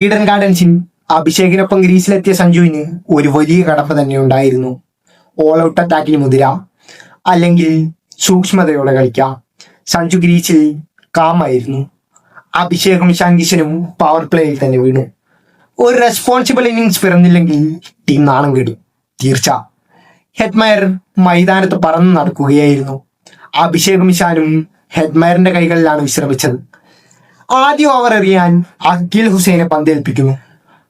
ഈഡൻ ഗാർഡൻസിൽ അഭിഷേകിനൊപ്പം ഗ്രീസിലെത്തിയ സഞ്ജുവിന് ഒരു വലിയ കടമ്പ തന്നെ ഉണ്ടായിരുന്നു. ഓൾ ഔട്ട് അറ്റാക്കിന് മുതിര, അല്ലെങ്കിൽ സൂക്ഷ്മതയോടെ കളിക്കാം. സഞ്ജു ഗ്രീസിൽ കാമായിരുന്നു. അഭിഷേകും ഇഷാൻ കിഷനും പവർ പ്ലേയിൽ തന്നെ വീണു. ഒരു റെസ്പോൺസിബിൾ ഇന്നിങ്സ് പിറന്നില്ലെങ്കിൽ ടീം നാണം കെടും, തീർച്ച. ഹെഡ്മയർ മൈതാനത്ത് പറന്നു നടക്കുകയായിരുന്നു. അഭിഷേകും ഇഷാനും ഹെഡ്മയറിന്റെ കൈകളിലാണ് വിശ്രമിച്ചത്. ആദ്യ ഓവർ എറിയാൻ അഖിൽ ഹുസൈനെ പന്തേൽപ്പിക്കുന്നു.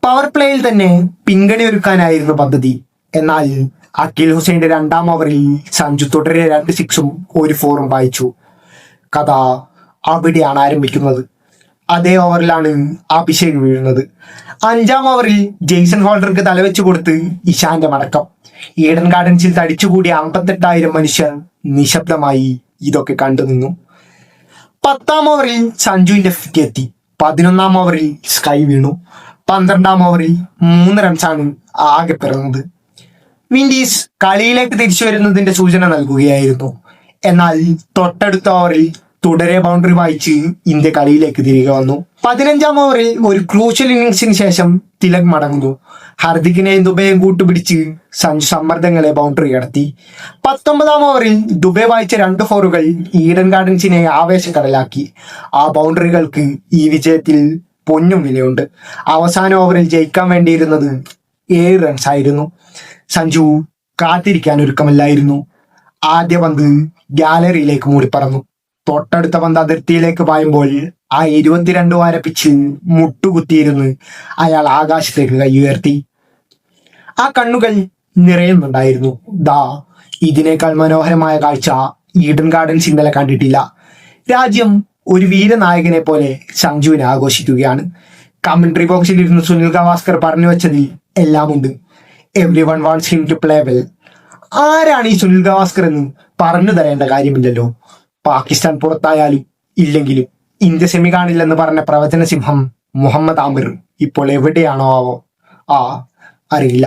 പവർ പ്ലേയിൽ തന്നെ പിൻഗണി ഒരുക്കാനായിരുന്നു പദ്ധതി. എന്നാൽ അഖിൽ ഹുസൈന്റെ രണ്ടാം ഓവറിൽ സഞ്ജു തുടരെ 2 സിക്സും 1 4ഉം വായിച്ചു. കഥ അവിടെയാണ് ആരംഭിക്കുന്നത്. അതേ ഓവറിലാണ് അഭിഷേക് വീഴുന്നത്. 5ആം ഓവറിൽ ജെയ്സൺ ഹോൾഡർക്ക് തലവെച്ച് കൊടുത്ത് ഇഷാന്റെ മടക്കം. ഈഡൻ ഗാർഡൻസിൽ തടിച്ചുകൂടിയ 58,000 മനുഷ്യർ നിശബ്ദമായി ഇതൊക്കെ കണ്ടുനിന്നു. 10ആം ഓവറിൽ സഞ്ജുവിന്റെ ഫിറ്റ് എത്തി. 11ആം ഓവറിൽ സ്കൈ വീണു. 12ആം ഓവറിൽ 3 റൺസാണ് ആകെ പിറന്നത്. വിൻഡീസ് കളിയിലേക്ക് തിരിച്ചു വരുന്നതിന്റെ സൂചന നൽകുകയായിരുന്നു. എന്നാൽ തൊട്ടടുത്ത ഓവറിൽ തുടരെ ബൗണ്ടറി വായിച്ച് ഇന്ത്യ കളിയിലേക്ക് തിരികെ വന്നു. 15ആം ഓവറിൽ ഒരു ക്രൂഷ്യൽ ഇന്നിംഗ്സിന് ശേഷം തിലക് മടങ്ങുന്നു. ഹർദിക്കിനെയും ദുബെയും കൂട്ടുപിടിച്ച് സഞ്ജു സമ്മർദ്ദങ്ങളെ ബൗണ്ടറി കടത്തി. 19ആം ഓവറിൽ ദുബെ വായിച്ച 2 ഫോറുകൾ ഈഡൻ ഗാർഡൻസിനെ ആവേശക്കടലാക്കി. ആ ബൗണ്ടറികൾക്ക് ഈ വിജയത്തിൽ പൊന്നും വിലയുണ്ട്. അവസാന ഓവറിൽ ജയിക്കാൻ വേണ്ടിയിരുന്നത് 7 റൺസ് ആയിരുന്നു. സഞ്ജു കാത്തിരിക്കാൻ ഒരുക്കമല്ലായിരുന്നു. ആദ്യ പന്ത് ഗാലറിയിലേക്ക് മൂടിപ്പറന്നു. തൊട്ടടുത്ത പന്ത് അതിർത്തിയിലേക്ക് പായുമ്പോൾ ആ 22 വാര പിച്ചിൽ മുട്ടുകുത്തിയിരുന്ന് അയാൾ ആകാശത്തേക്ക് കൈ ഉയർത്തി. ആ കണ്ണുകൾ നിറയുന്നുണ്ടായിരുന്നു. ദാ ഇതിനേക്കാൾ മനോഹരമായ കാഴ്ച ഈഡൻ ഗാർഡൻസ് ഇന്നലെ കണ്ടിട്ടില്ല. രാജ്യം ഒരു വീരനായകനെ പോലെ സഞ്ജുവിനെ ആഘോഷിക്കുകയാണ്. കമന്ററി ബോക്സിൽ ഇരുന്ന് സുനിൽ ഗവാസ്കർ പറഞ്ഞു വെച്ചതിൽ എല്ലാമുണ്ട്. Everyone wants him to play well. ആരാണ് ഈ സുനിൽ ഗവാസ്കർ എന്ന് പറഞ്ഞു തരേണ്ട കാര്യമില്ലല്ലോ. പാകിസ്ഥാൻ പുറത്തായാലും ഇല്ലെങ്കിലും ഇന്ത്യ സെമി കാണില്ലെന്ന് പറഞ്ഞ പ്രവചന സിംഹം മുഹമ്മദ് ആമിർ ഇപ്പോൾ എവിടെയാണോ ആവോ? അറിയില്ല.